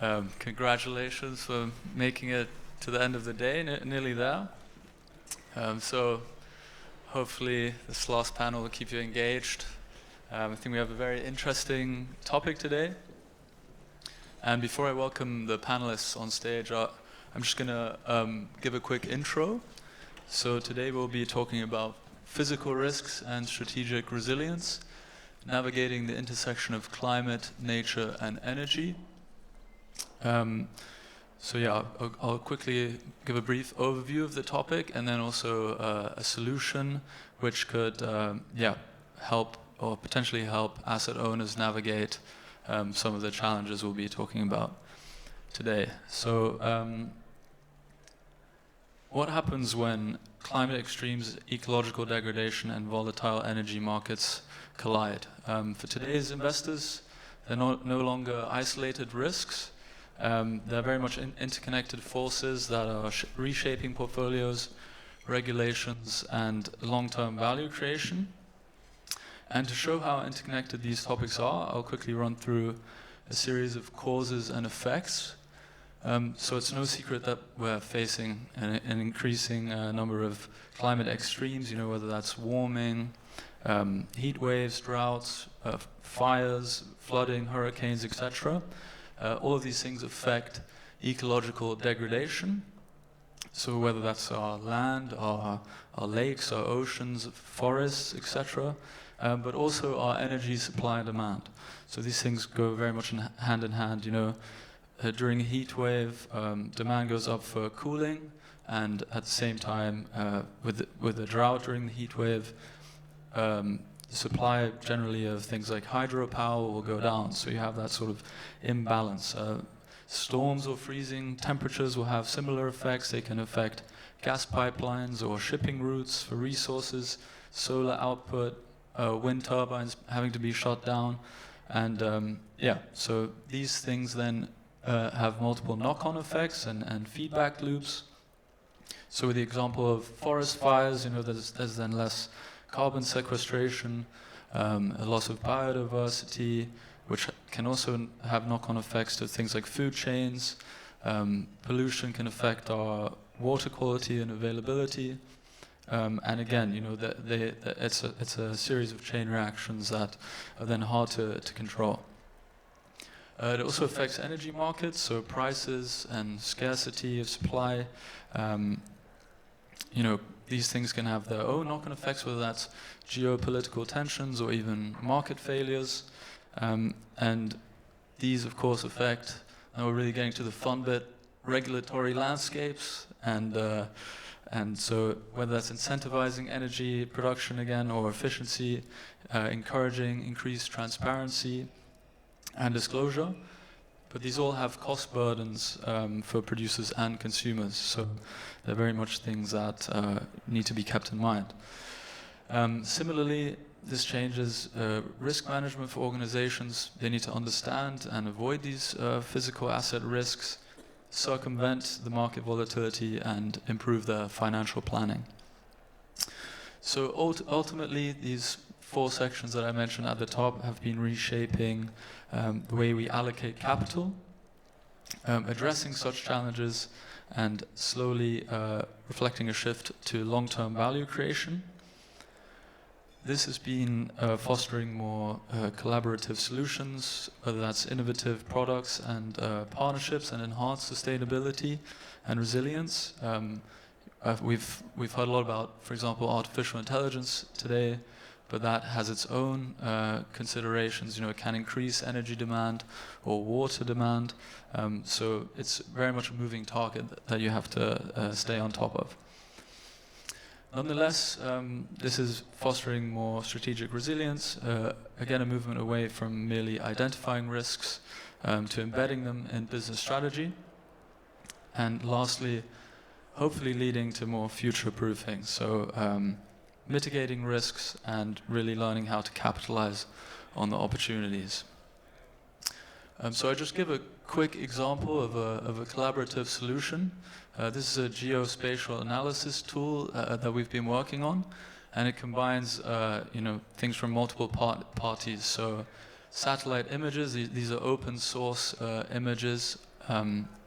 Congratulations for making it to the end of the day, nearly there. So hopefully this last panel will keep you engaged. I think we have a very interesting topic today. And before I welcome the panelists on stage, I'm just going to give a quick intro. So today we'll be talking about physical risks and strategic resilience, navigating the intersection of climate, nature, and energy. I'll quickly give a brief overview of the topic and then also a solution which could help or potentially help asset owners navigate some of the challenges we'll be talking about today. So what happens when climate extremes, ecological degradation, and volatile energy markets collide? For today's investors, they're no longer isolated risks. They're very much interconnected forces that are reshaping portfolios, regulations, and long-term value creation. And to show how interconnected these topics are, I'll quickly run through a series of causes and effects. So it's no secret that we're facing an increasing number of climate extremes, whether that's warming, heat waves, droughts, fires, flooding, hurricanes, etc. All of these things affect ecological degradation. So whether that's our land, our lakes, our oceans, forests, etc., but also our energy supply and demand. So these things go very much hand in hand. During a heat wave, demand goes up for cooling, and at the same time, with the drought during the heat wave, supply generally of things like hydropower will go down, so you have that sort of imbalance. Storms or freezing temperatures will have similar effects. They can affect gas pipelines or shipping routes for resources, solar output, wind turbines having to be shut down, and so these things then have multiple knock-on effects and feedback loops. So with the example of forest fires, there's then less carbon sequestration, a loss of biodiversity, which can also have knock-on effects to things like food chains. Pollution can affect our water quality and availability. And again, it's a series of chain reactions that are then hard to control. It also affects energy markets, so prices and scarcity of supply. These things can have their own knock-on effects, whether that's geopolitical tensions or even market failures. And these, of course, affect, and we're really getting to the fun bit, regulatory landscapes. And so whether that's incentivizing energy production again or efficiency, encouraging increased transparency and disclosure. But these all have cost burdens for producers and consumers, so they're very much things that need to be kept in mind. Similarly, this changes risk management for organizations. They need to understand and avoid these physical asset risks, circumvent the market volatility, and improve their financial planning. So ultimately, these 4 sections that I mentioned at the top have been reshaping the way we allocate capital, addressing such challenges, and slowly reflecting a shift to long-term value creation. This has been fostering more collaborative solutions, whether that's innovative products and partnerships, and enhanced sustainability and resilience. We've heard a lot about, for example, artificial intelligence today, but that has its own considerations. It can increase energy demand or water demand. So it's very much a moving target that you have to stay on top of. Nonetheless, this is fostering more strategic resilience, again a movement away from merely identifying risks to embedding them in business strategy. And lastly, hopefully leading to more future-proofing. So mitigating risks and really learning how to capitalize on the opportunities. So I just give a quick example of a collaborative solution. This is a geospatial analysis tool that we've been working on, and it combines things from multiple parties. So satellite images, these are open source images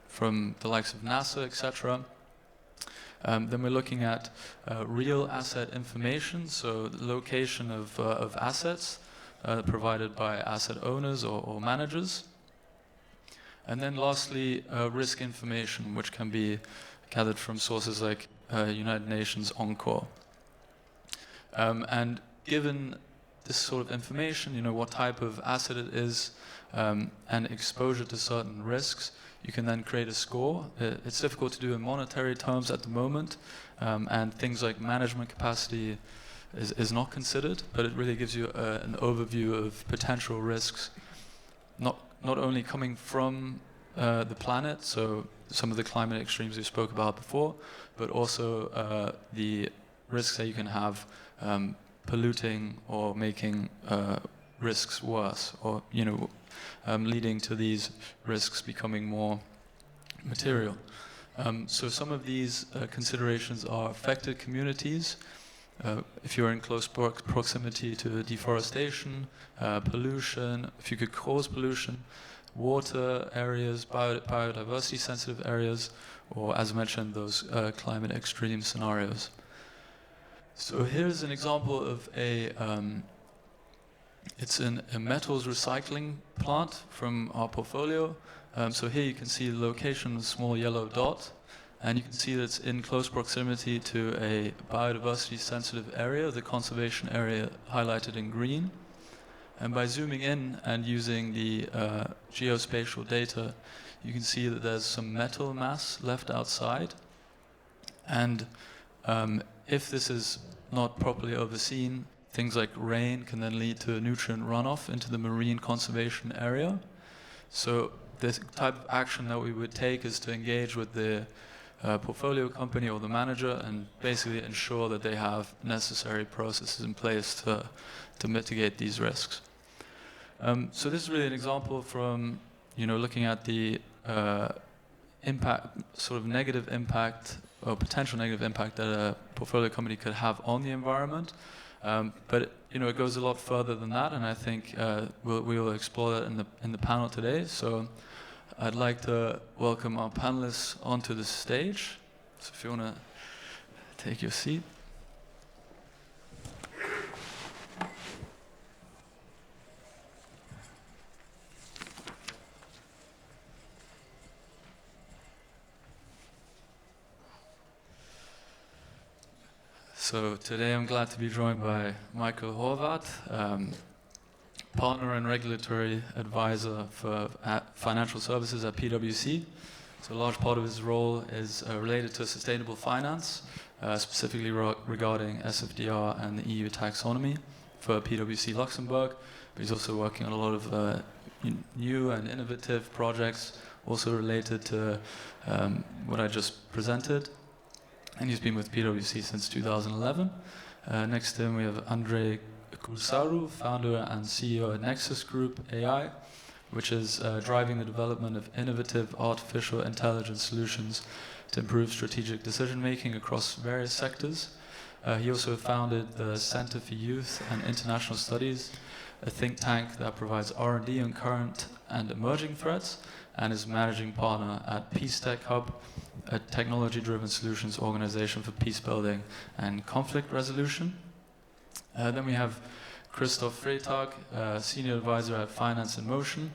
from the likes of NASA, etc. Then we're looking at real asset information, so the location of assets provided by asset owners or managers. And then lastly, risk information, which can be gathered from sources like United Nations Encore. And given this sort of information, you know, what type of asset it is, and exposure to certain risks, you can then create a score. It's difficult to do in monetary terms at the moment, and things like management capacity is not considered, but it really gives you an overview of potential risks, not only coming from the planet, so some of the climate extremes we spoke about before, but also the risks that you can have polluting or making risks worse, or leading to these risks becoming more material. So some of these considerations are affected communities. If you're in close proximity to deforestation, pollution, if you could cause pollution, water areas, biodiversity sensitive areas, or as mentioned, those climate extreme scenarios. So here's an example of it's a metals recycling plant from our portfolio. So here you can see the location of a small yellow dot, and you can see that it's in close proximity to a biodiversity sensitive area, the conservation area highlighted in green. And by zooming in and using the geospatial data, you can see that there's some metal mass left outside. And if this is not properly overseen, things like rain can then lead to nutrient runoff into the marine conservation area. So the type of action that we would take is to engage with the portfolio company or the manager and basically ensure that they have necessary processes in place to mitigate these risks. So this is really an example from looking at the impact, sort of negative impact or potential negative impact that a portfolio company could have on the environment. But it goes a lot further than that, and I think we will explore that in the panel today. So I'd like to welcome our panelists onto the stage. So if you want to take your seat. So today I'm glad to be joined by Michael Horvath, partner and regulatory advisor for financial services at PwC. So a large part of his role is related to sustainable finance, specifically regarding SFDR and the EU taxonomy for PwC Luxembourg. But he's also working on a lot of new and innovative projects, also related to what I just presented. And he's been with PwC since 2011. Next to him we have Andrei, Cursaru, founder and CEO at Nexus Group AI, which is driving the development of innovative artificial intelligence solutions to improve strategic decision-making across various sectors. He also founded the Center for Youth and International Studies, a think tank that provides R&D on current and emerging threats, and is managing partner at Peace Tech Hub, a technology-driven solutions organization for peace building and conflict resolution. Then we have Christoph Freytag, senior advisor at Finance in Motion,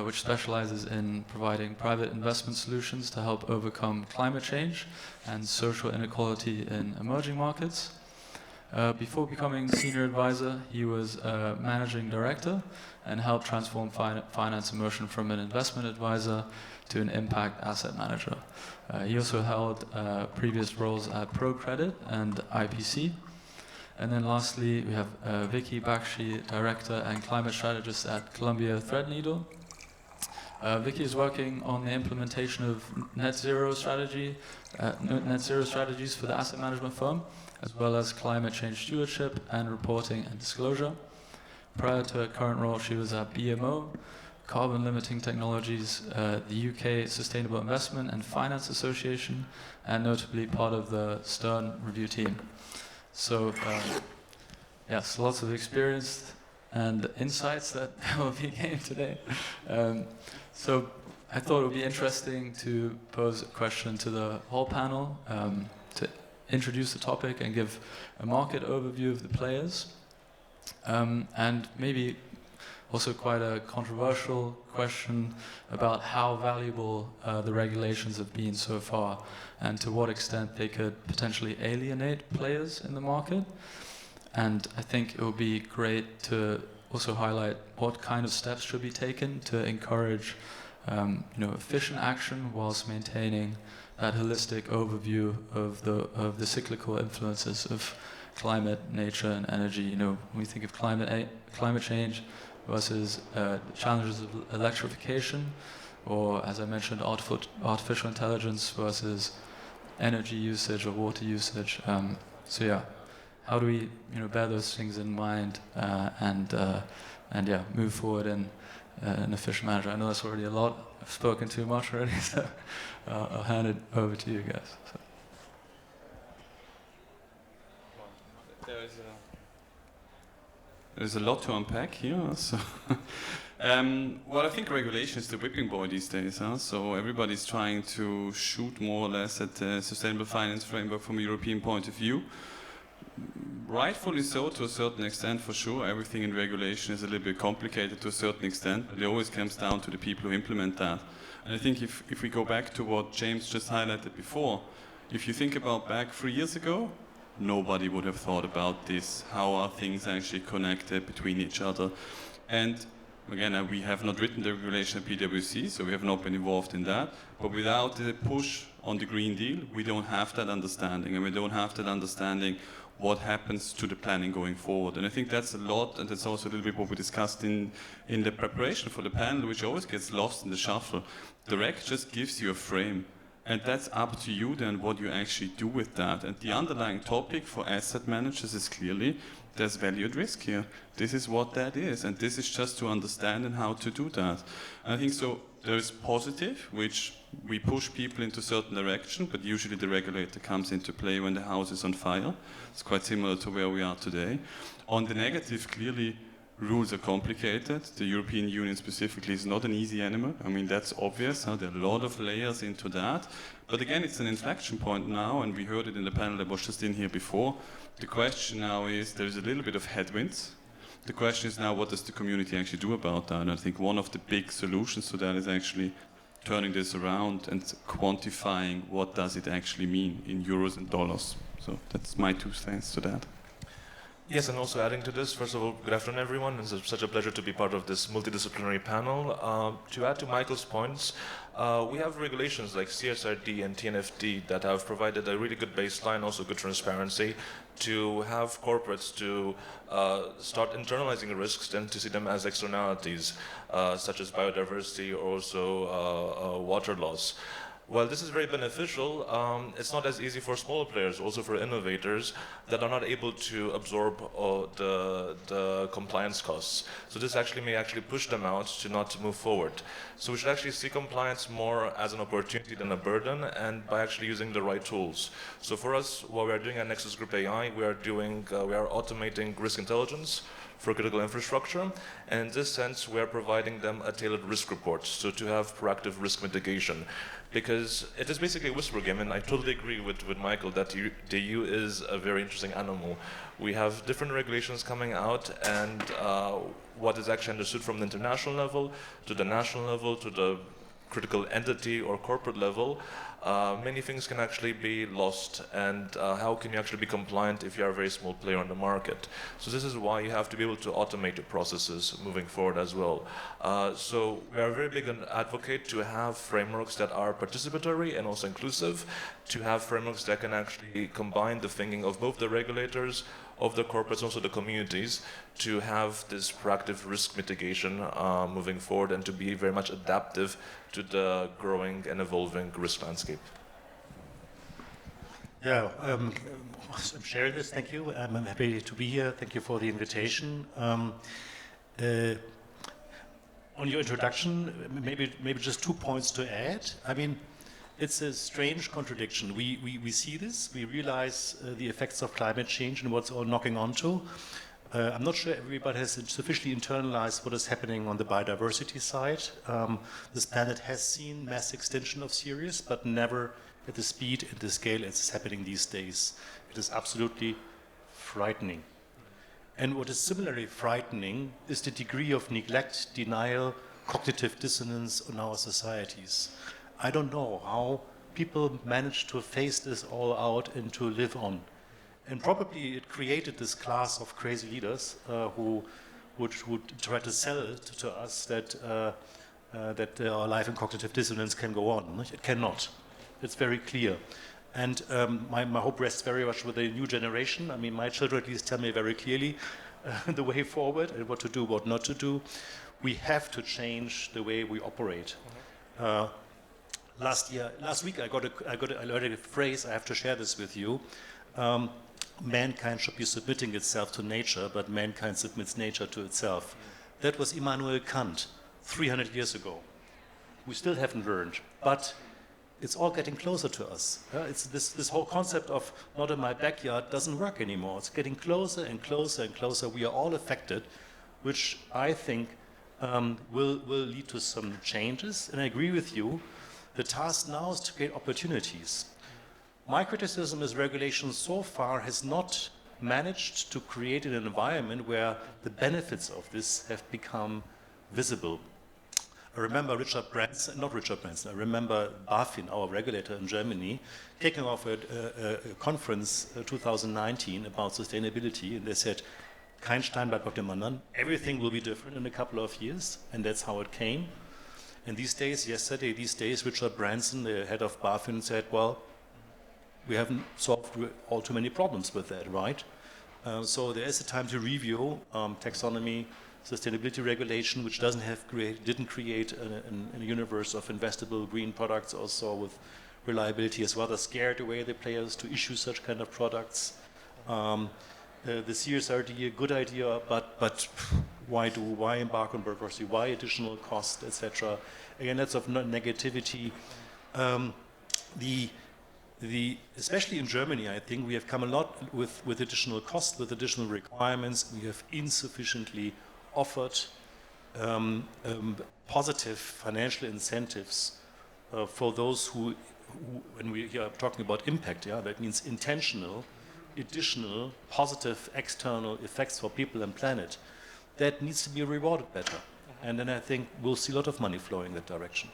which specializes in providing private investment solutions to help overcome climate change and social inequality in emerging markets. Before becoming senior advisor, he was managing director and helped transform Finance in Motion from an investment advisor to an impact asset manager. He also held previous roles at ProCredit and IPC. And then lastly, we have Vicki, Bakhshi, director and climate strategist at Columbia Threadneedle. Vicki is working on the implementation of net zero strategies for the asset management firm, as well as climate change stewardship and reporting and disclosure. Prior to her current role, she was at BMO, Carbon Limiting Technologies, the UK Sustainable Investment and Finance Association, and notably part of the Stern review team. So, yes, lots of experience and insights that will be gained today. So, I thought it would be interesting to pose a question to the whole panel, to introduce the topic and give a market overview of the players, and maybe also quite a controversial question about how valuable the regulations have been so far and to what extent they could potentially alienate players in the market. And I think it would be great to also highlight what kind of steps should be taken to encourage efficient action whilst maintaining that holistic overview of the cyclical influences of climate, nature, and energy. When we think of climate change versus challenges of electrification, or as I mentioned, artificial intelligence versus energy usage or water usage. So yeah, how do we bear those things in mind and move forward in an efficient manner? I know that's already a lot. I've spoken too much already, so I'll hand it over to you guys. So. There's a lot to unpack here. So well, I think regulation is the whipping boy these days. So everybody's trying to shoot more or less at the sustainable finance framework from a European point of view. Rightfully so, to a certain extent, for sure. Everything in regulation is a little bit complicated to a certain extent, but it always comes down to the people who implement that. And I think if we go back to what James just highlighted before, if you think about back 3 years ago, nobody would have thought about this. How are things actually connected between each other? And again, we have not written the regulation at PwC, so we have not been involved in that. But without the push on the Green Deal, we don't have that understanding, and we don't have that understanding what happens to the planning going forward. And I think that's a lot, and that's also a little bit what we discussed in the preparation for the panel, which always gets lost in the shuffle. The reg just gives you a frame, and that's up to you then what you actually do with that. And the underlying topic for asset managers is clearly there's value at risk here. This is what that is, and this is just to understand and how to do that. And I think so there's positive, which we push people into a certain direction, but usually the regulator comes into play when the house is on fire. It's quite similar to where we are today. On the negative, clearly, rules are complicated. The European Union specifically is not an easy animal. I mean, that's obvious. There are a lot of layers into that. But again, it's an inflection point now, and we heard it in the panel that was just in here before. The question now is, there's a little bit of headwinds. The question is now, what does the community actually do about that? And I think one of the big solutions to that is actually turning this around and quantifying what does it actually mean in euros and dollars. So that's my 2 cents to that. Yes, and also adding to this, first of all, good afternoon, everyone. It's such a pleasure to be part of this multidisciplinary panel. To add to Michael's points, we have regulations like CSRD and TNFD that have provided a really good baseline, also good transparency, to have corporates to start internalizing risks and to see them as externalities, such as biodiversity or also water loss. While this is very beneficial, it's not as easy for smaller players, also for innovators that are not able to absorb the compliance costs. So this actually may push them out to not move forward. So we should actually see compliance more as an opportunity than a burden, and by actually using the right tools. So for us, what we are doing at Nexus Group AI, we are automating risk intelligence for critical infrastructure, and in this sense we are providing them a tailored risk report, so to have proactive risk mitigation. Because it is basically a whisper game, and I totally agree with Michael that the EU is a very interesting animal. We have different regulations coming out, and what is actually understood from the international level to the national level to the critical entity or corporate level, many things can actually be lost, and how can you actually be compliant if you are a very small player on the market? So this is why you have to be able to automate the processes moving forward as well. So we are very big an advocate to have frameworks that are participatory and also inclusive, to have frameworks that can actually combine the thinking of both the regulators, of the corporates, also the communities, to have this proactive risk mitigation moving forward and to be very much adaptive to the growing and evolving risk landscape. Yeah, I'm sharing this, thank you. I'm happy to be here. Thank you for the invitation. On your introduction, maybe just 2 points to add. I mean, it's a strange contradiction. We see this, we realize the effects of climate change and what's all knocking onto. I'm not sure everybody has sufficiently internalized what is happening on the biodiversity side. This planet has seen mass extinction of series, but never at the speed and the scale as is happening these days. It is absolutely frightening. And what is similarly frightening is the degree of neglect, denial, cognitive dissonance in our societies. I don't know how people manage to face this all out and to live on. And probably it created this class of crazy leaders who would try to sell to us that our life in cognitive dissonance can go on. It cannot. It's very clear. And my hope rests very much with the new generation. I mean, my children at least tell me very clearly the way forward and what to do, what not to do. We have to change the way we operate. Last week I learned a phrase. I have to share this with you. Mankind should be submitting itself to nature, but mankind submits nature to itself. That was Immanuel Kant 300 years ago. We still haven't learned, but it's all getting closer to us. It's this whole concept of not in my backyard doesn't work anymore. It's getting closer and closer and closer. We are all affected, which I think will lead to some changes. And I agree with you. The task now is to create opportunities. My criticism is regulation so far has not managed to create an environment where the benefits of this have become visible. I remember I remember BaFin, our regulator in Germany, taking off a conference 2019 about sustainability, and they said, kein Stein bleibt auf dem anderen, everything will be different in a couple of years, and that's how it came. And these days, Richard Branson, the head of BaFin, said, well, we haven't solved all too many problems with that, right? So there is a time to review taxonomy, sustainability regulation, which didn't create a universe of investable green products, also with reliability as well, that scared away the players to issue such kind of products. The CSRD, a good idea, but why embark on bureaucracy? Why additional cost, etc.? Again, that's of negativity. Especially in Germany, I think we have come a lot with additional costs, with additional requirements. We have insufficiently offered positive financial incentives for those who, when we are talking about impact, that means intentional, additional, positive external effects for people and planet. That needs to be rewarded better. And then I think we'll see a lot of money flowing in that direction.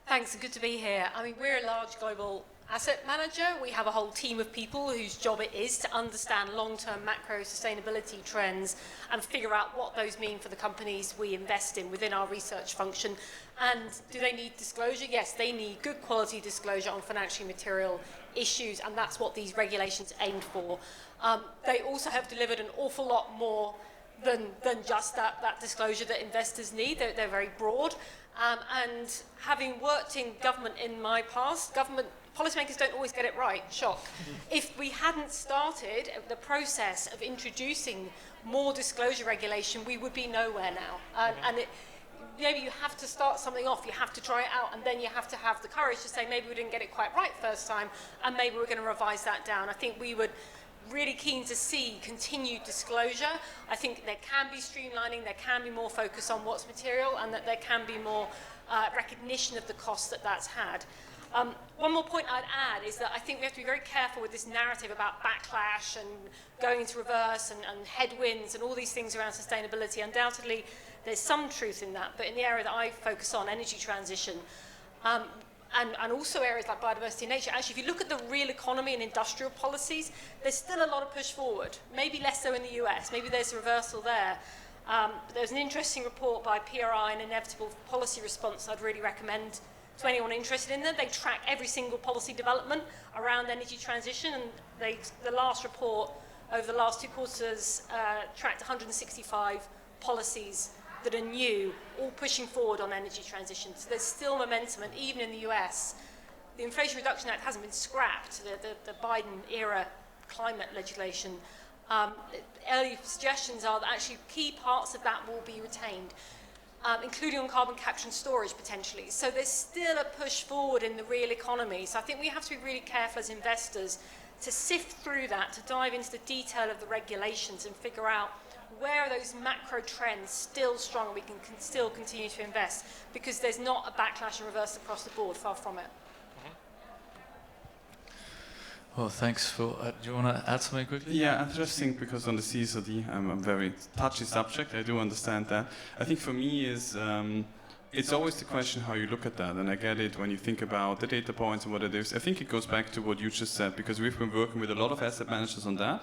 Thanks, good to be here. I mean, we're a large global asset manager. We have a whole team of people whose job it is to understand long-term macro sustainability trends and figure out what those mean for the companies we invest in within our research function. And do they need disclosure? Yes, they need good quality disclosure on financially material issues, and that's what these regulations aimed for. They also have delivered an awful lot more than just that disclosure that investors need. They're very broad. And having worked in government in my past, policymakers don't always get it right, shock. If we hadn't started the process of introducing more disclosure regulation, we would be nowhere now. Maybe you have to start something off, you have to try it out, and then you have to have the courage to say, maybe we didn't get it quite right first time, and maybe we're going to revise that down. I think we would really keen to see continued disclosure. I think there can be streamlining, there can be more focus on what's material, and that there can be more recognition of the cost that's had. One more point I'd add is that I think we have to be very careful with this narrative about backlash and going into reverse and headwinds and all these things around sustainability. Undoubtedly, there's some truth in that, but in the area that I focus on, energy transition, and also areas like biodiversity and nature. Actually, if you look at the real economy and industrial policies, there's still a lot of push forward, maybe less so in the US, maybe there's a reversal there. There's an interesting report by PRI, an inevitable policy response I'd really recommend to anyone interested in that. They track every single policy development around energy transition, and the last report over the last 2 quarters tracked 165 policies that are new, all pushing forward on energy transition. So there's still momentum, and even in the US, the Inflation Reduction Act hasn't been scrapped, the Biden-era climate legislation. Early suggestions are that actually key parts of that will be retained, including on carbon capture and storage potentially. So there's still a push forward in the real economy. So I think we have to be really careful as investors to sift through that, to dive into the detail of the regulations and figure out where are those macro trends still strong and we can still continue to invest, because there's not a backlash and reverse across the board, far from it. Well, thanks, Phil. Do you want to add something quickly? Yeah, I just think because on the CSRD, I'm a very touchy subject. I do understand that. I think for me is it's always the question how you look at that, and I get it when you think about the data points and what it is. I think it goes back to what you just said, because we've been working with a lot of asset managers on that,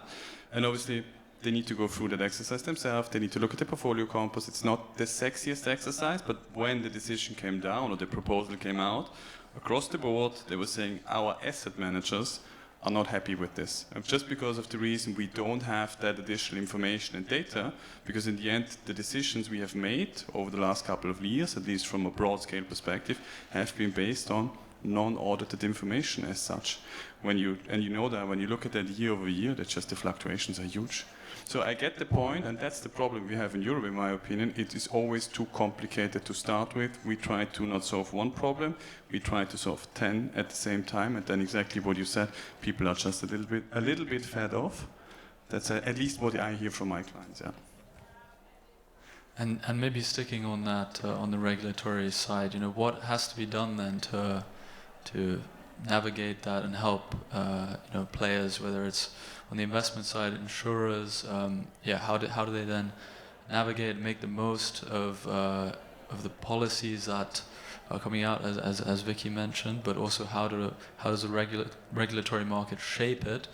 and obviously they need to go through that exercise themselves. They need to look at the portfolio compass. It's not the sexiest exercise, but when the decision came down or the proposal came out, across the board, they were saying our asset managers are not happy with this. Just because of the reason we don't have that additional information and data, because in the end, the decisions we have made over the last couple of years, at least from a broad scale perspective, have been based on non-audited information as such. And you know that when you look at that year over year, that just the fluctuations are huge. So I get the point, and that's the problem we have in Europe, in my opinion. It is always too complicated to start with. We try to not solve one problem, we try to solve 10 at the same time, and then exactly what you said, people are just a little bit fed off. That's at least what I hear from my clients. Yeah. And maybe sticking on that, on the regulatory side, what has to be done then to navigate that and help players, whether it's on the investment side, insurers, how do they then navigate and make the most of the policies that are coming out, as Vicki mentioned, but also how does the regulatory market shape it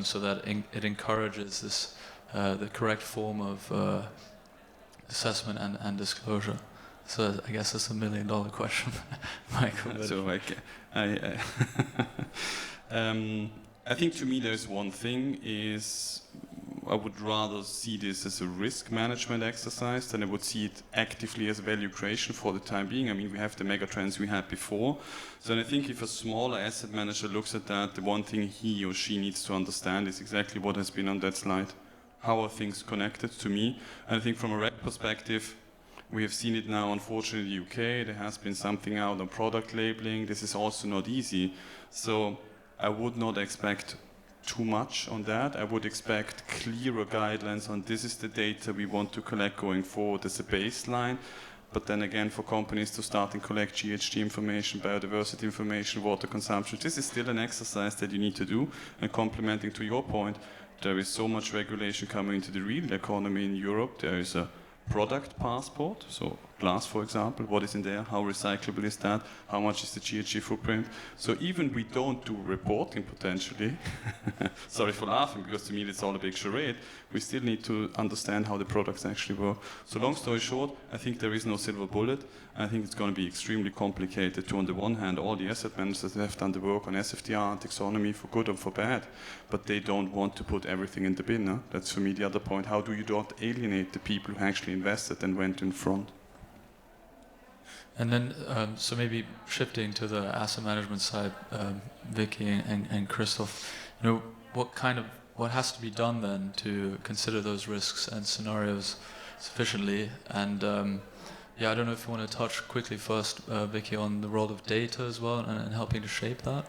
so that it encourages this the correct form of assessment and disclosure. So I guess that's $1 million question, Michael. So I think to me there's one thing is I would rather see this as a risk management exercise than I would see it actively as value creation for the time being. I mean, we have the mega trends we had before. So I think if a smaller asset manager looks at that, the one thing he or she needs to understand is exactly what has been on that slide. How are things connected to me? And I think from a reg perspective, we have seen it now, unfortunately, in the UK. There has been something out on product labeling. This is also not easy. So I would not expect too much on that. I would expect clearer guidelines on this is the data we want to collect going forward as a baseline. But then again, for companies to start and collect GHG information, biodiversity information, water consumption, this is still an exercise that you need to do. And complementing to your point, there is so much regulation coming into the real economy in Europe. There is a product passport, so glass, for example, what is in there, how recyclable is that, how much is the GHG footprint. So even we don't do reporting potentially, sorry for laughing, because to me it's all a big charade, we still need to understand how the products actually work. So long story short, I think there is no silver bullet. I think it's going to be extremely complicated to, on the one hand, all the asset managers that have done the work on SFDR and taxonomy for good and for bad, but they don't want to put everything in the bin. Huh? That's for me the other point. How do you not alienate the people who actually invested and went in front? And then, so maybe shifting to the asset management side, Vicki and Christoph, what has to be done then to consider those risks and scenarios sufficiently? And I don't know if you want to touch quickly first, Vicki, on the role of data as well and helping to shape that.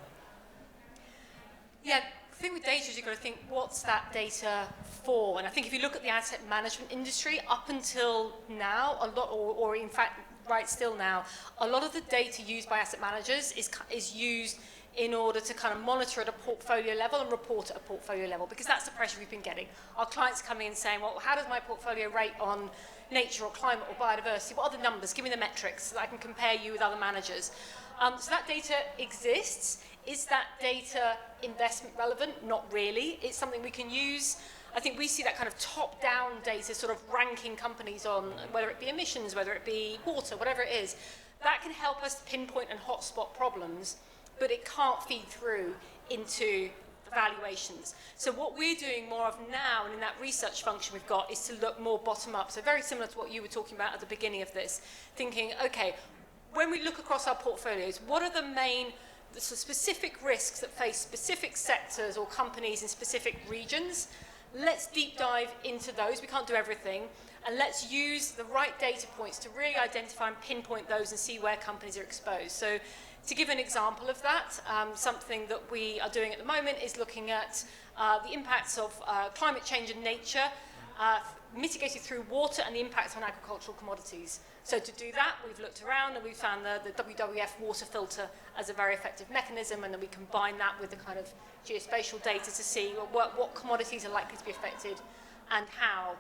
Yeah, the thing with data is you've got to think, what's that data for? And I think if you look at the asset management industry, up until now, a lot, or in fact, right still now, a lot of the data used by asset managers is used in order to kind of monitor at a portfolio level and report at a portfolio level, because that's the pressure we've been getting. Our clients coming in saying, well, how does my portfolio rate on nature or climate or biodiversity? What are the numbers? Give me the metrics so that I can compare you with other managers. So that data exists. Is that data investment relevant? Not really. It's something we can use. I think we see that kind of top-down data sort of ranking companies on whether it be emissions, whether it be water, whatever it is. That can help us pinpoint and hotspot problems, but it can't feed through into valuations. So what we're doing more of now, and in that research function we've got, is to look more bottom-up. So very similar to what you were talking about at the beginning of this, thinking, okay, when we look across our portfolios, what are the main specific risks that face specific sectors or companies in specific regions? Let's deep dive into those. We can't do everything. and let's use the right data points to really identify and pinpoint those and see where companies are exposed. So to give an example of that, something that we are doing at the moment is looking at the impacts of climate change in nature, mitigated through water, and the impacts on agricultural commodities. So to do that, we've looked around and we've found the WWF water filter as a very effective mechanism, and then we combine that with the kind of geospatial data to see what commodities are likely to be affected and how.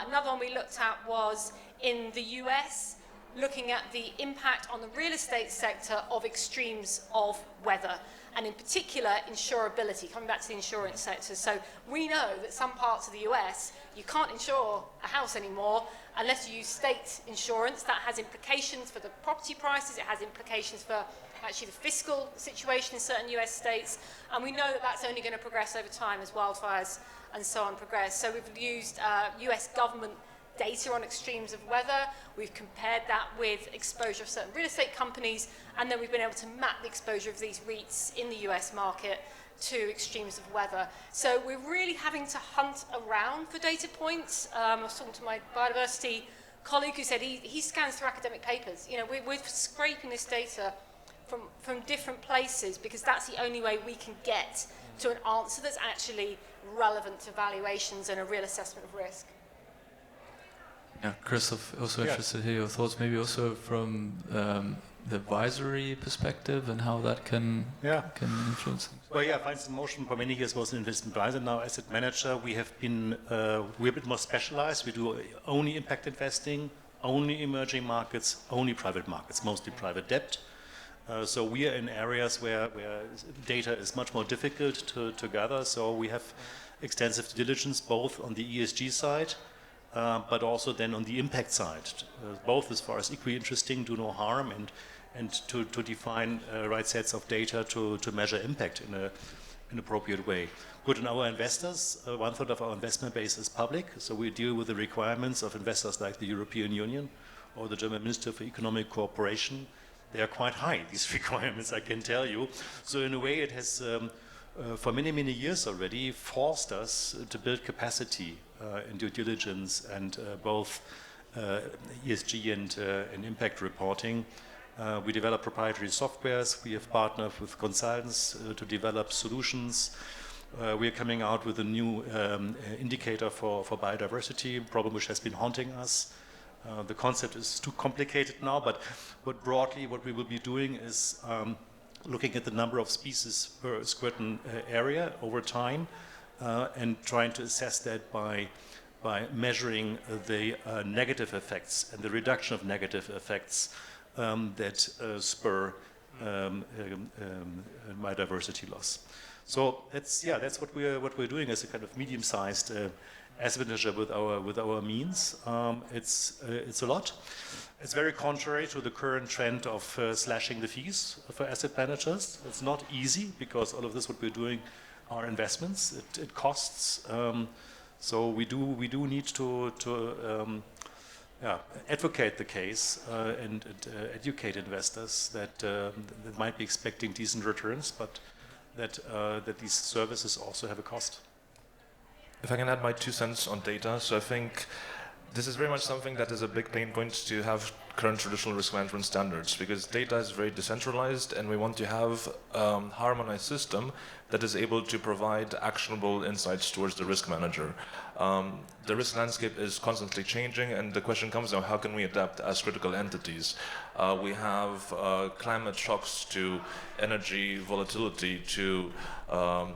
Another one we looked at was in the US, looking at the impact on the real estate sector of extremes of weather, and in particular insurability, coming back to the insurance sector. So we know that some parts of the US, you can't insure a house anymore unless you use state insurance. That has implications for the property prices, it has implications for actually the fiscal situation in certain US states, and we know that that's only going to progress over time as wildfires and so on progress. So we've used US government data on extremes of weather, we've compared that with exposure of certain real estate companies, and then we've been able to map the exposure of these REITs in the US market to extremes of weather. So we're really having to hunt around for data points. I was talking to my biodiversity colleague who said he scans through academic papers. You know, we're scraping this data from different places because that's the only way we can get to an answer that's actually relevant to valuations and a real assessment of risk. Yeah, Christoph, also interested to hear your thoughts, maybe also from the advisory perspective and how that can influence things. Well, yeah, Finance in Motion for many years was an investment advisor. Now, asset manager, we have been we're a bit more specialized. We do only impact investing, only emerging markets, only private markets, mostly private debt. So we are in areas where data is much more difficult to gather. So we have extensive diligence both on the ESG side, but also then on the impact side, both as far as equally interesting, do no harm, and to define right sets of data to measure impact in an appropriate way. Good, and our investors, 1/3 of our investment base is public, so we deal with the requirements of investors like the European Union or the German Minister for Economic Cooperation. They are quite high, these requirements, I can tell you. So in a way it has, for many, many years already, forced us to build capacity in due diligence and both ESG and impact reporting. We develop proprietary softwares. We have partnered with consultants to develop solutions. We are coming out with a new indicator for biodiversity, a problem which has been haunting us. The concept is too complicated now, but broadly what we will be doing is looking at the number of species per certain area over time and trying to assess that by measuring the negative effects and the reduction of negative effects that spur biodiversity loss. So that's what we're doing as a kind of medium-sized asset manager with our means. It's a lot. It's very contrary to the current trend of slashing the fees for asset managers. It's not easy because all of this what we're doing are investments. It costs. So we do need to advocate the case and educate investors that might be expecting decent returns, but that these services also have a cost. If I can add my 2 cents on data, so I think this is very much something that is a big pain point to have current traditional risk management standards, because data is very decentralized and we want to have a harmonized system that is able to provide actionable insights towards the risk manager. The risk landscape is constantly changing, and the question comes now, how can we adapt as critical entities? We have climate shocks to energy volatility to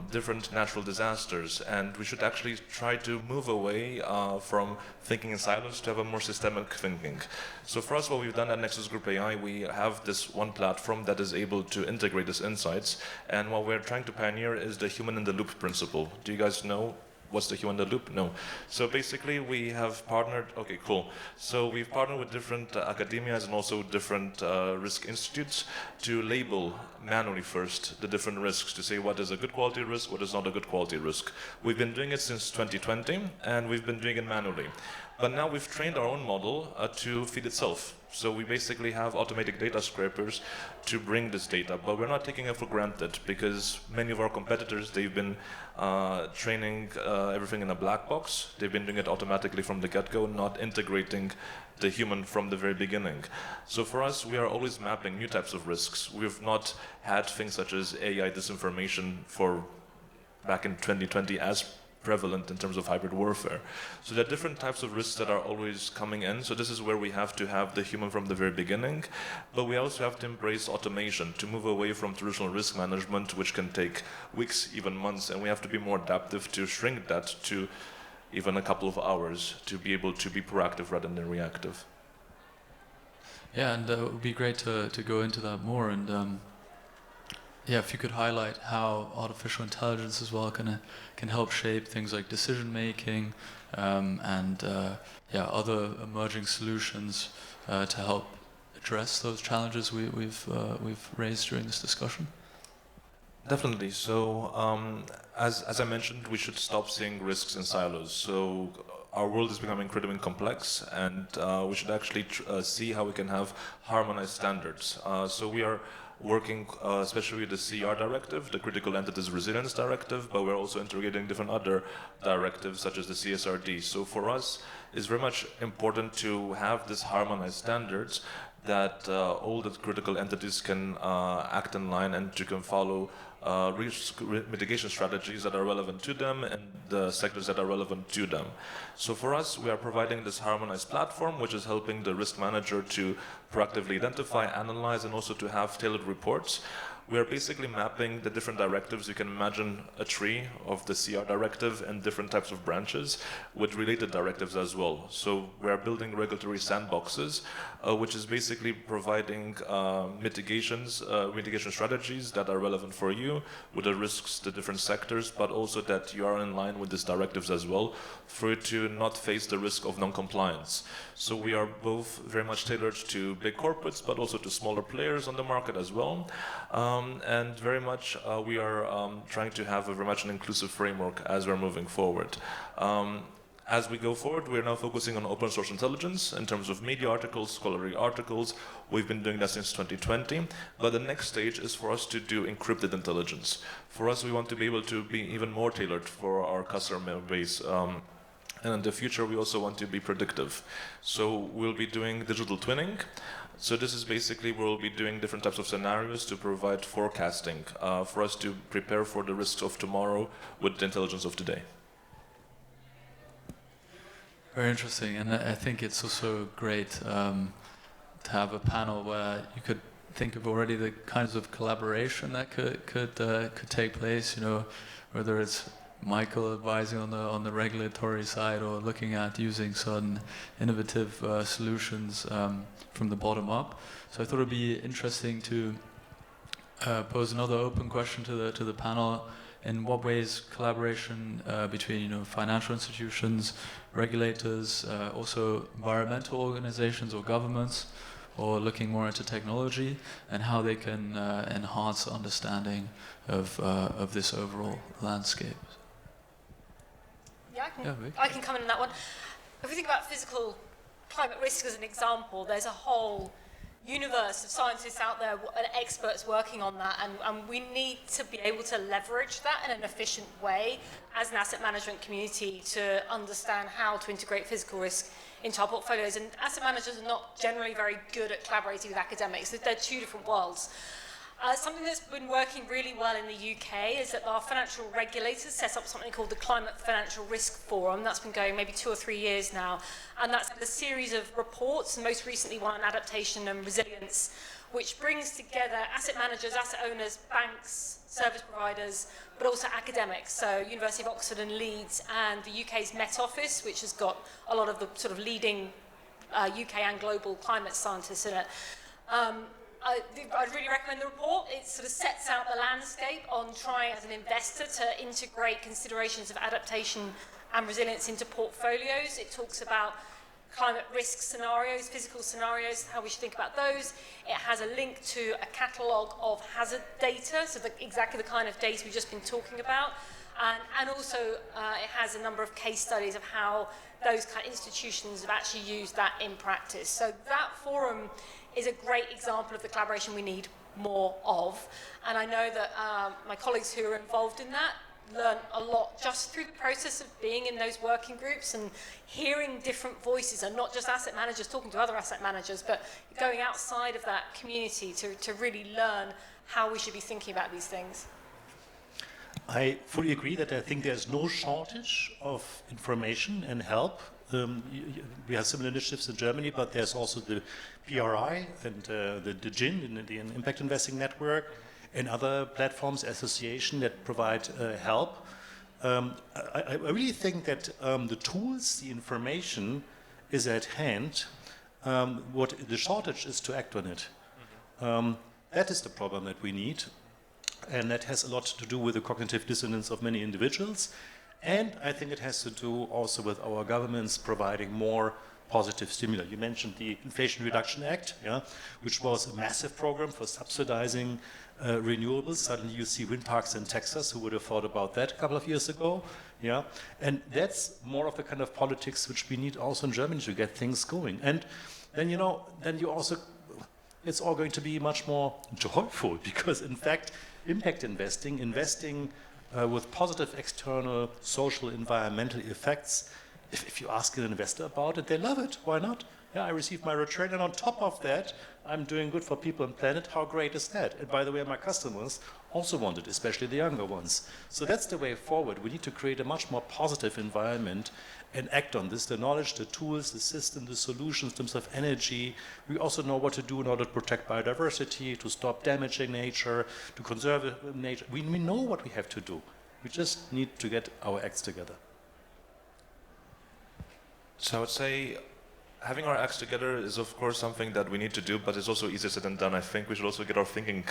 different natural disasters, and we should actually try to move away from thinking in silos to have a more systemic thinking. So for us, what we've done at Nexus Group AI, we have this one platform that is able to integrate these insights, and what we're trying to pioneer is the human-in-the-loop principle. Do you guys know what's the human in the loop? No. So basically we have partnered, okay, cool. So we've partnered with different academias and also different risk institutes to label manually first the different risks, to say what is a good quality risk, what is not a good quality risk. We've been doing it since 2020 and we've been doing it manually. But now we've trained our own model to feed itself. So we basically have automatic data scrapers to bring this data, but we're not taking it for granted because many of our competitors, they've been training everything in a black box. They've been doing it automatically from the get-go, not integrating the human from the very beginning. So for us, we are always mapping new types of risks. We've not had things such as AI disinformation back in 2020 as prevalent in terms of hybrid warfare. So there are different types of risks that are always coming in. So this is where we have to have the human from the very beginning, but we also have to embrace automation to move away from traditional risk management, which can take weeks, even months, and we have to be more adaptive to shrink that to even a couple of hours to be able to be proactive rather than reactive. Yeah, and it would be great to go into that more, and yeah, if you could highlight how artificial intelligence as well can help shape things like decision making and yeah, other emerging solutions to help address those challenges we've raised during this discussion. Definitely. So, as I mentioned, we should stop seeing risks in silos. So, our world is becoming incredibly complex, and we should actually see how we can have harmonized standards. So, we are working especially with the CR directive, the Critical Entities Resilience Directive, but we're also integrating different other directives such as the CSRD. So, for us, it's very much important to have these harmonized standards that all the critical entities can act in line and can follow risk mitigation strategies that are relevant to them and the sectors that are relevant to them. So for us, we are providing this harmonized platform, which is helping the risk manager to proactively identify, analyze, and also to have tailored reports. We are basically mapping the different directives. You can imagine a tree of the CR directive and different types of branches with related directives as well. So we are building regulatory sandboxes, which is basically providing mitigation strategies that are relevant for you with the risks to different sectors, but also that you are in line with these directives as well for you to not face the risk of non-compliance. So we are both very much tailored to big corporates, but also to smaller players on the market as well. And very much we are trying to have a very much an inclusive framework as we're moving forward. As we go forward, we're now focusing on open source intelligence in terms of media articles, scholarly articles. We've been doing that since 2020, but the next stage is for us to do encrypted intelligence. For us, we want to be able to be even more tailored for our customer base. And in the future, we also want to be predictive. So we'll be doing digital twinning. So this is basically where we'll be doing different types of scenarios to provide forecasting for us to prepare for the risks of tomorrow with the intelligence of today. Very interesting, and I think it's also great to have a panel where you could think of already the kinds of collaboration that could take place. You know, whether it's Michael advising on the regulatory side or looking at using certain innovative solutions from the bottom up. So I thought it'd be interesting to pose another open question to the panel. In what ways collaboration between financial institutions, regulators, also environmental organizations or governments, or looking more into technology, and how they can enhance understanding of this overall landscape. Yeah, I can come in on that one. If we think about physical climate risk as an example, there's a whole universe of scientists out there and experts working on that, and we need to be able to leverage that in an efficient way as an asset management community to understand how to integrate physical risk into our portfolios. And asset managers are not generally very good at collaborating with academics. They're two different worlds. Something that's been working really well in the UK is that our financial regulators set up something called the Climate Financial Risk Forum. That's been going maybe 2 or 3 years now. And that's a series of reports, and most recently one on adaptation and resilience, which brings together asset managers, asset owners, banks, service providers, but also academics. So University of Oxford and Leeds, and the UK's Met Office, which has got a lot of the sort of leading UK and global climate scientists in it. I'd really recommend the report. It sort of sets out the landscape on trying as an investor to integrate considerations of adaptation and resilience into portfolios. It talks about climate risk scenarios, physical scenarios, how we should think about those. It has a link to a catalogue of hazard data, so exactly the kind of data we've just been talking about. And also it has a number of case studies of how those kind of institutions have actually used that in practice. So that forum is a great example of the collaboration we need more of. And I know that my colleagues who are involved in that learn a lot just through the process of being in those working groups and hearing different voices, and not just asset managers talking to other asset managers, but going outside of that community to really learn how we should be thinking about these things. I fully agree that I think there's no shortage of information and help. We have similar initiatives in Germany, but there's also the PRI and the GIN, the Impact Investing Network, and other platforms, associations that provide help. I really think that the tools, the information is at hand. What the shortage is to act on it. That is the problem that we need. And that has a lot to do with the cognitive dissonance of many individuals. And I think it has to do also with our governments providing more positive stimuli. You mentioned the Inflation Reduction Act, which was a massive program for subsidizing renewables. Suddenly you see wind parks in Texas. Who would have thought about that a couple of years ago? And that's more of the kind of politics which we need also in Germany to get things going. And then, then you also, it's all going to be much more joyful, because in fact, impact investing with positive external social environmental effects, if you ask an investor about it, they love it. Why not? I receive my return, and on top of that, I'm doing good for people and planet. How great is that? And by the way, my customers also want it, especially the younger ones. So that's the way forward. We need to create a much more positive environment and act on this. The knowledge, the tools, the system, the solutions in terms of energy. We also know what to do in order to protect biodiversity, to stop damaging nature, to conserve nature. We know what we have to do. We just need to get our acts together. So I would say having our acts together is of course something that we need to do, but it's also easier said than done. I think we should also get our thinking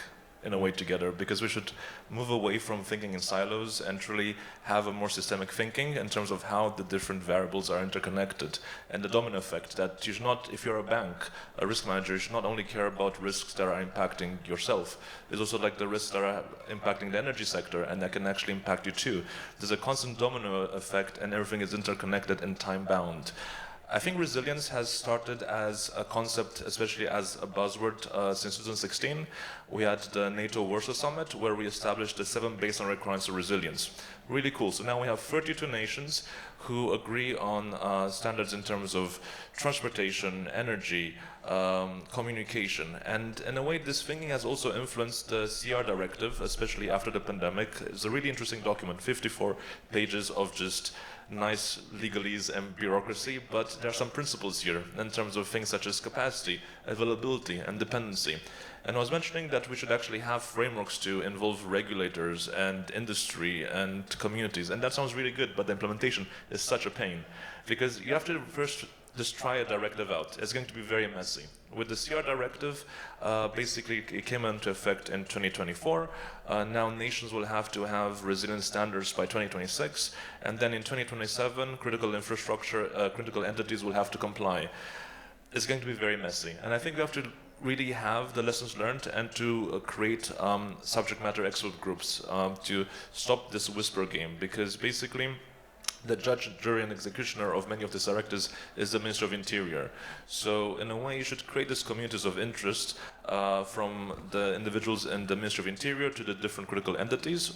in a way together, because we should move away from thinking in silos and truly have a more systemic thinking in terms of how the different variables are interconnected, and the domino effect that you should not, if you're a bank, a risk manager, you should not only care about risks that are impacting yourself. There's also like the risks that are impacting the energy sector, and that can actually impact you too. There's a constant domino effect, and everything is interconnected and time bound. I think resilience has started as a concept, especially as a buzzword, since 2016. We had the NATO Warsaw Summit, where we established the 7 baseline requirements of resilience. Really cool. So now we have 32 nations who agree on standards in terms of transportation, energy, communication. And in a way, this thinking has also influenced the CR directive, especially after the pandemic. It's a really interesting document, 54 pages of just nice legalese and bureaucracy, but there are some principles here in terms of things such as capacity, availability, and dependency. And I was mentioning that we should actually have frameworks to involve regulators and industry and communities, and that sounds really good, but the implementation is such a pain, because you have to first just try a directive out. It's going to be very messy. With the CR directive, basically it came into effect in 2024. Now nations will have to have resilience standards by 2026, and then in 2027, critical infrastructure, critical entities will have to comply. It's going to be very messy, and I think we have to really have the lessons learned and to create subject matter expert groups to stop this whisper game, because basically the judge, jury, and executioner of many of these directives is the Minister of Interior. So in a way, you should create these communities of interest from the individuals in the Ministry of Interior to the different critical entities.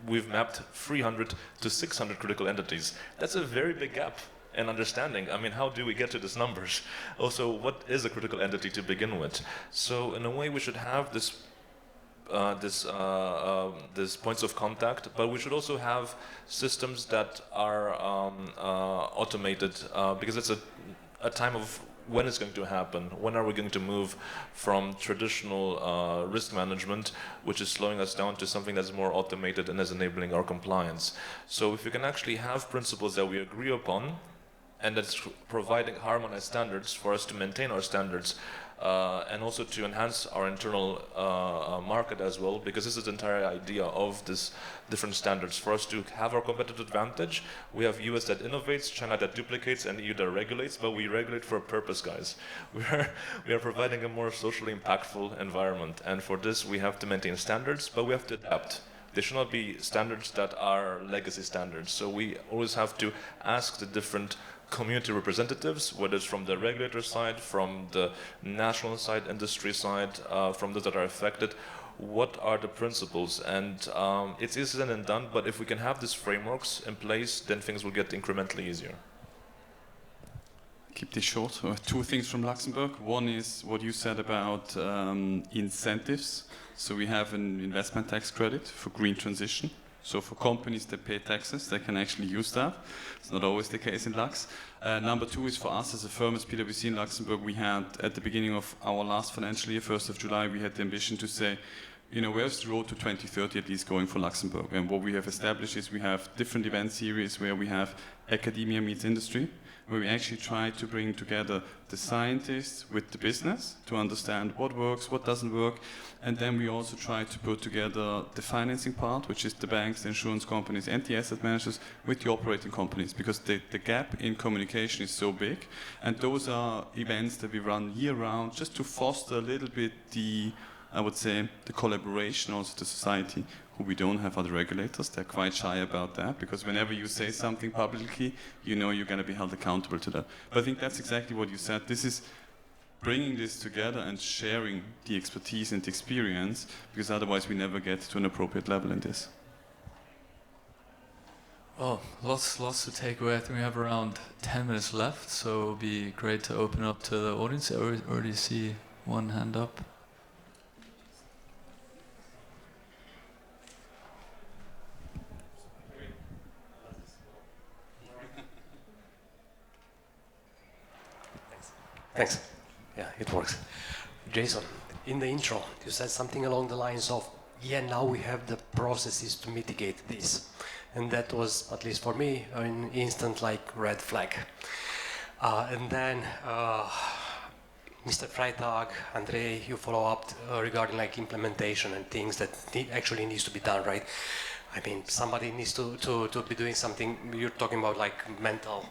We've mapped 300 to 600 critical entities. That's a very big gap in understanding. I mean, how do we get to these numbers? Also, what is a critical entity to begin with? So in a way, we should have this points of contact, but we should also have systems that are automated, because it's a time of when it's going to happen. When are we going to move from traditional risk management, which is slowing us down, to something that's more automated and is enabling our compliance? So if we can actually have principles that we agree upon, and that's providing harmonized standards for us to maintain our standards, and also to enhance our internal market as well, because this is the entire idea of this different standards. For us to have our competitive advantage, we have US that innovates, China that duplicates, and EU that regulates, but we regulate for a purpose, guys. We are providing a more socially impactful environment, and for this we have to maintain standards, but we have to adapt. They should not be standards that are legacy standards. So we always have to ask the different community representatives, whether it's from the regulator side, from the national side, industry side, from those that are affected, what are the principles? And it's easier than done, but if we can have these frameworks in place, then things will get incrementally easier. Keep this short. Two things from Luxembourg. One is what you said about incentives. So we have an investment tax credit for green transition. So for companies that pay taxes, they can actually use that. It's not always the case in Lux. Number two is for us as a firm, as PwC in Luxembourg, we had at the beginning of our last financial year, 1st of July, we had the ambition to say, you know, where's the road to 2030 at least going for Luxembourg? And what we have established is we have different event series where we have academia meets industry, where we actually try to bring together the scientists with the business to understand what works, what doesn't work, and then we also try to put together the financing part, which is the banks, the insurance companies, and the asset managers with the operating companies, because the gap in communication is so big, and those are events that we run year-round just to foster a little bit the, I would say, the collaboration also to society, who we don't have other regulators. They're quite shy about that, because whenever you say something publicly, you know you're going to be held accountable to that. But I think that's exactly what you said. This is bringing this together and sharing the expertise and the experience, because otherwise we never get to an appropriate level in this. Well, lots to take away. I think we have around 10 minutes left, so it would be great to open up to the audience. I already see one hand up. Thanks. Yeah, it works. Jason, in the intro, you said something along the lines of, yeah, now we have the processes to mitigate this. And that was, at least for me, an instant like red flag. And then Mr. Freytag, Andrei, you follow up regarding like implementation and things that actually needs to be done, right? I mean, somebody needs to be doing something. You're talking about like mental,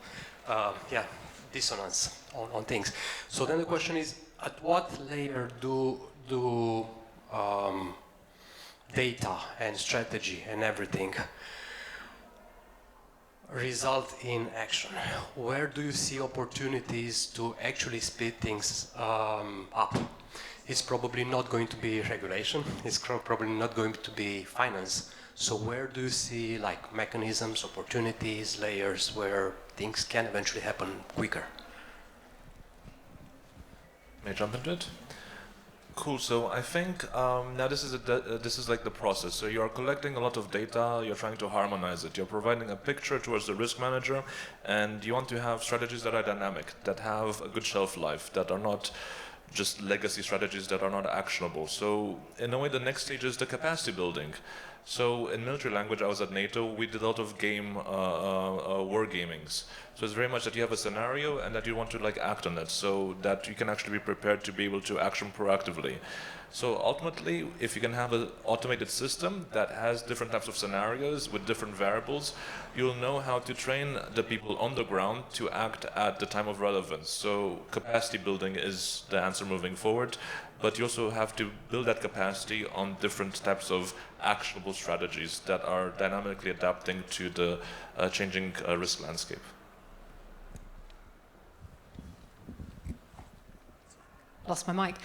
dissonance on things. So then the question is, at what layer do data and strategy and everything result in action? Where do you see opportunities to actually speed things up? It's probably not going to be regulation. It's probably not going to be finance. So where do you see like mechanisms, opportunities, layers where things can eventually happen quicker? May I jump into it? Cool. So I think now this is like the process. So you are collecting a lot of data. You're trying to harmonize it. You're providing a picture towards the risk manager, and you want to have strategies that are dynamic, that have a good shelf life, that are not just legacy strategies that are not actionable. So in a way, the next stage is the capacity building. So in military language, I was at NATO, we did a lot of war gamings. So it's very much that you have a scenario and that you want to like act on it, so that you can actually be prepared to be able to action proactively. So ultimately, if you can have an automated system that has different types of scenarios with different variables, you'll know how to train the people on the ground to act at the time of relevance. So capacity building is the answer moving forward, but you also have to build that capacity on different types of actionable strategies that are dynamically adapting to the changing risk landscape. Lost my mic.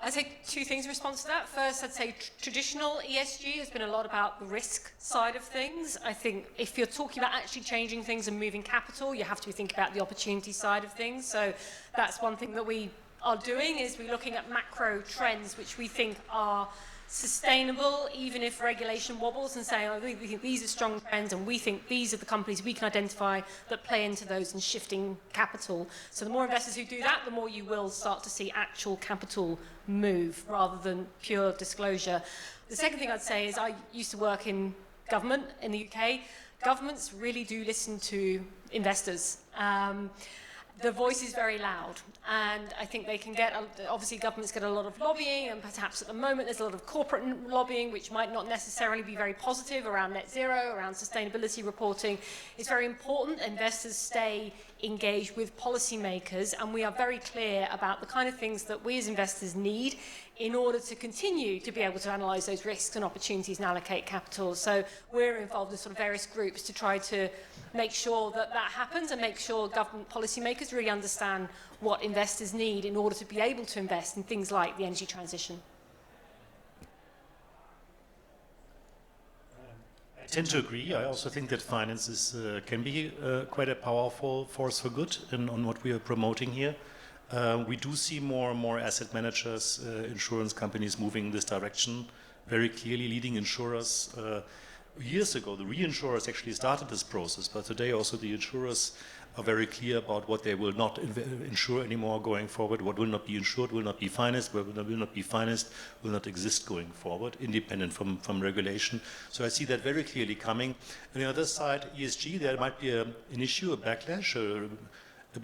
I'd say two things in response to that. First, I'd say traditional ESG has been a lot about the risk side of things. I think if you're talking about actually changing things and moving capital, you have to think about the opportunity side of things. So that's one thing that we are doing, is we're looking at macro trends which we think are sustainable, even if regulation wobbles, and saying, oh, we think these are strong trends and we think these are the companies we can identify that play into those and shifting capital. So the more investors who do that, the more you will start to see actual capital move rather than pure disclosure. The second thing I'd say is I used to work in government in the UK. Governments really do listen to investors. The voice is very loud, and I think they can get, obviously governments get a lot of lobbying, and perhaps at the moment there's a lot of corporate lobbying which might not necessarily be very positive around net zero, around sustainability reporting. It's very important investors stay engage with policymakers, and we are very clear about the kind of things that we as investors need in order to continue to be able to analyse those risks and opportunities and allocate capital. So we're involved in sort of various groups to try to make sure that that happens and make sure government policymakers really understand what investors need in order to be able to invest in things like the energy transition. I tend to agree. I also think that finance can be quite a powerful force for good on what we are promoting here. We do see more and more asset managers, insurance companies moving in this direction, very clearly leading insurers. Years ago, the reinsurers actually started this process, but today also the insurers are very clear about what they will not insure anymore going forward, what will not be insured, will not be financed, what will not be financed, will not exist going forward, independent from regulation. So I see that very clearly coming. On the other side, ESG, there might be an issue, a backlash,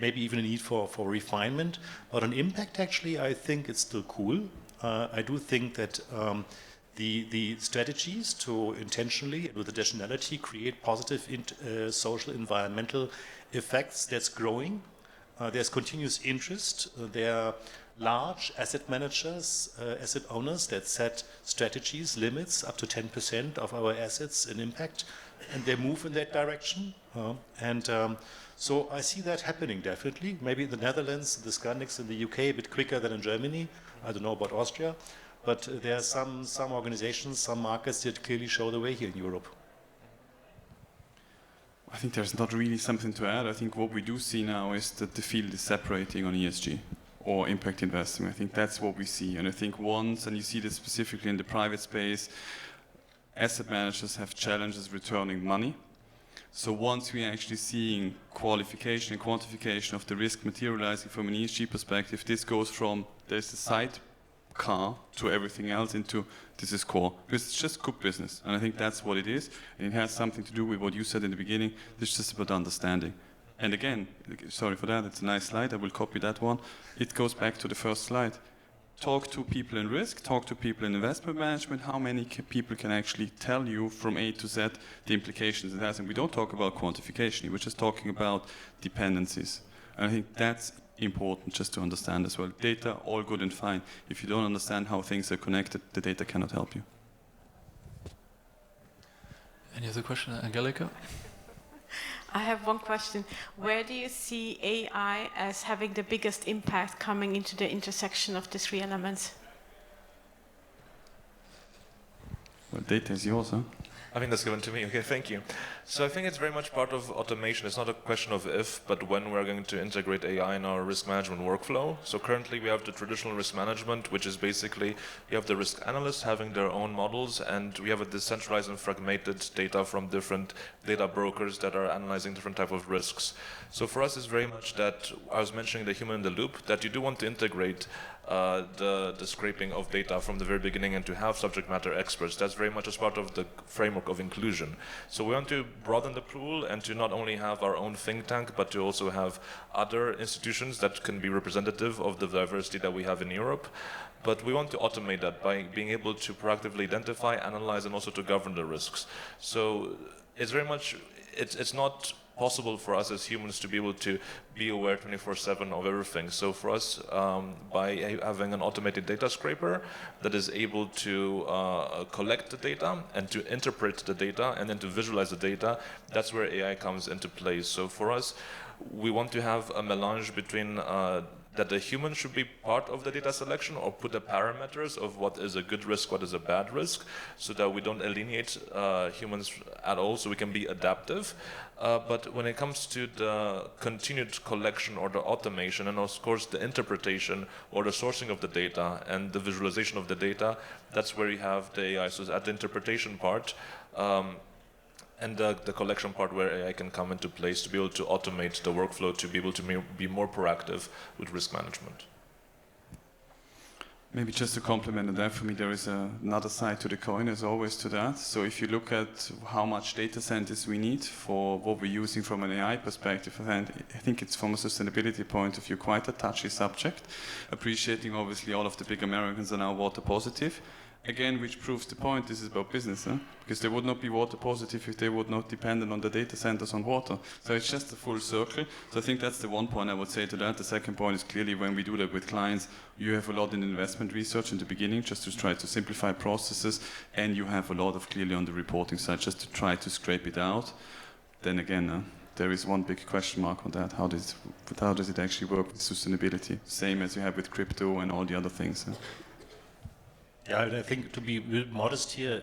maybe even a need for refinement. But on impact, actually, I think it's still cool. I do think that the strategies to intentionally, with additionality, create positive social, environmental effects, that's growing. There's continuous interest. There are large asset managers, asset owners that set strategies, limits, up to 10% of our assets in impact, and they move in that direction. So I see that happening, definitely. Maybe in the Netherlands, the Scandinavians, in the UK, a bit quicker than in Germany. I don't know about Austria. But there are some organizations, some markets that clearly show the way here in Europe. I think there's not really something to add. I think what we do see now is that the field is separating on ESG or impact investing. I think that's what we see. And I think once, and you see this specifically in the private space, asset managers have challenges returning money. So once we're actually seeing qualification and quantification of the risk materializing from an ESG perspective, this goes from there's a side car to everything else into this is core, because it's just good business, and I think that's what it is, and it has something to do with what you said in the beginning. It's just about understanding. And again, sorry for that, it's a nice slide, I will copy that one. It goes back to the first slide. Talk to people in risk, talk to people in investment management, how many people can actually tell you from A to Z the implications it has. And we don't talk about quantification, we're just talking about dependencies. And I think that's important just to understand as well. Data, all good and fine. If you don't understand how things are connected, the data cannot help you. Any other question, Angelica? I have one question. Where do you see AI as having the biggest impact coming into the intersection of the three elements? Well, data is yours, huh? I think that's given to me. Okay, thank you. So I think it's very much part of automation. It's not a question of if, but when we're going to integrate AI in our risk management workflow. So currently we have the traditional risk management, which is basically you have the risk analysts having their own models, and we have a decentralized and fragmented data from different data brokers that are analyzing different types of risks. So for us, it's very much that I was mentioning the human in the loop, that you do want to integrate the scraping of data from the very beginning and to have subject matter experts. That's very much as part of the framework of inclusion. So we want to broaden the pool and to not only have our own think tank, but to also have other institutions that can be representative of the diversity that we have in Europe. But we want to automate that by being able to proactively identify, analyze, and also to govern the risks. So it's very much, it's not possible for us as humans to be able to be aware 24/7 of everything. So for us, by having an automated data scraper that is able to collect the data and to interpret the data and then to visualize the data, that's where AI comes into play. So for us, we want to have a melange between that the human should be part of the data selection or put the parameters of what is a good risk, what is a bad risk, so that we don't alienate humans at all, so we can be adaptive. But when it comes to the continued collection or the automation, and of course the interpretation or the sourcing of the data and the visualization of the data, that's where you have the AI. So at the interpretation part, and the collection part where AI can come into place to be able to automate the workflow, to be able to be more proactive with risk management. Maybe just to complement on that, for me there is another side to the coin as always to that. So if you look at how much data centers we need for what we're using from an AI perspective, I think it's from a sustainability point of view quite a touchy subject. Appreciating obviously all of the big Americans are now water positive. again, which proves the point, this is about business, because they would not be water positive if they would not depend on the data centers on water. So it's just a full circle. So I think that's the one point I would say to that. The second point is clearly when we do that with clients, you have a lot in investment research in the beginning, just to try to simplify processes, and you have a lot of clearly on the reporting side, just to try to scrape it out. Then again, there is one big question mark on that. How does it actually work with sustainability? Same as you have with crypto and all the other things. Yeah, I think to be a bit modest here,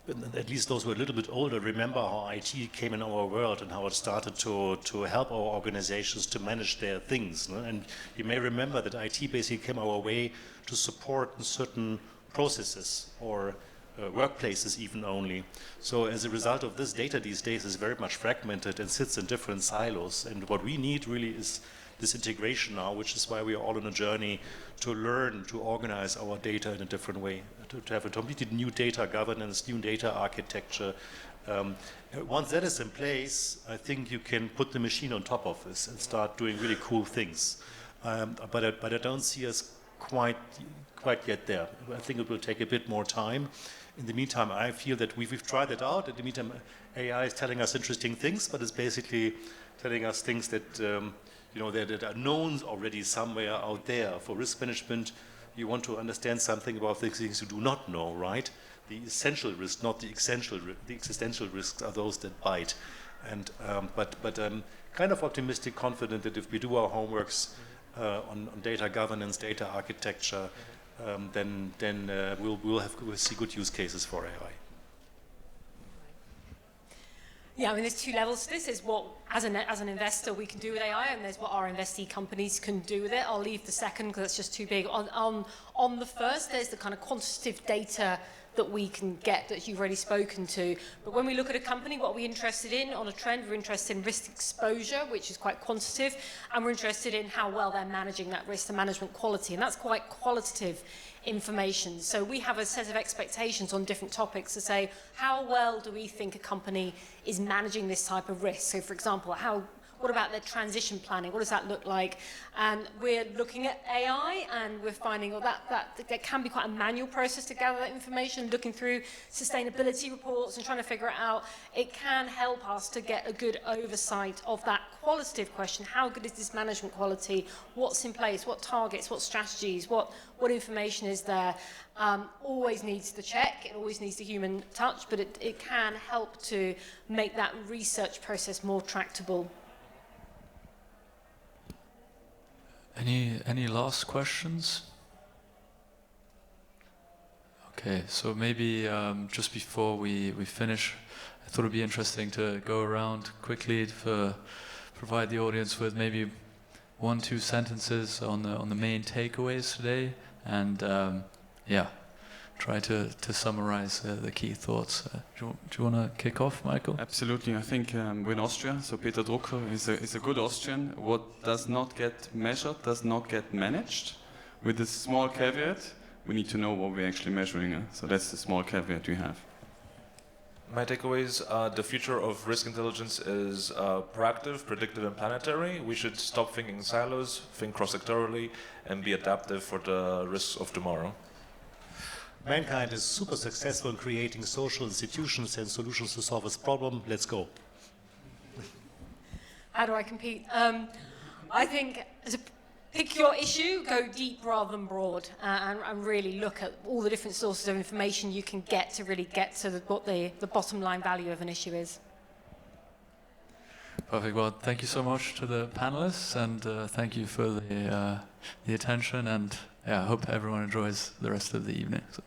at least those who are a little bit older remember how IT came in our world and how it started to help our organizations to manage their things. No? And you may remember that IT basically came our way to support certain processes or workplaces even only. So as a result of this, data these days is very much fragmented and sits in different silos. And what we need really is this integration now, which is why we are all on a journey to learn to organize our data in a different way, to have a completely new data governance, new data architecture. Once that is in place, I think you can put the machine on top of this and start doing really cool things. But I don't see us quite yet there. I think it will take a bit more time. In the meantime, I feel that we've tried it out. In the meantime, AI is telling us interesting things, but it's basically telling us things that that are known already somewhere out there. For risk management, you want to understand something about the things you do not know, right? The essential risk, not the existential risks are those that bite. And but I'm kind of optimistic, confident that if we do our homeworks on data governance, data architecture, then we'll see good use cases for AI. Yeah, I mean, there's two levels to this. There's what, as an investor, we can do with AI, and there's what our investee companies can do with it. I'll leave the second because that's just too big. On the first, there's the kind of quantitative data that we can get that you've already spoken to. But when we look at a company, what are we interested in on a trend? We're interested in risk exposure, which is quite quantitative, and we're interested in how well they're managing that risk, the management quality, and that's quite qualitative information. So we have a set of expectations on different topics to say, how well do we think a company is managing this type of risk? So for example, what about their transition planning? What does that look like? And we're looking at AI, and we're finding that can be quite a manual process to gather that information, looking through sustainability reports and trying to figure it out. It can help us to get a good oversight of that qualitative question. How good is this management quality? What's in place? What targets? What strategies? What information is there? Always needs the check. It always needs the human touch, but it can help to make that research process more tractable. Any last questions? Okay, so maybe just before we finish, I thought it'd be interesting to go around quickly to provide the audience with maybe 1-2 sentences on the main takeaways today, and try to summarize the key thoughts. Do you want to kick off, Michael? Absolutely. I think we're in Austria, so Peter Drucker is a good Austrian. What does not get measured does not get managed. With this small caveat, we need to know what we're actually measuring. So that's the small caveat we have. My takeaways, the future of risk intelligence is proactive, predictive, and planetary. We should stop thinking in silos, think cross-sectorally, and be adaptive for the risks of tomorrow. Mankind is super successful in creating social institutions and solutions to solve this problem. Let's go. How do I compete? I think pick your issue, go deep rather than broad, and really look at all the different sources of information you can get to really get to what the bottom line value of an issue is. Perfect. Well, thank you so much to the panelists, and thank you for the attention, and I hope everyone enjoys the rest of the evening. So.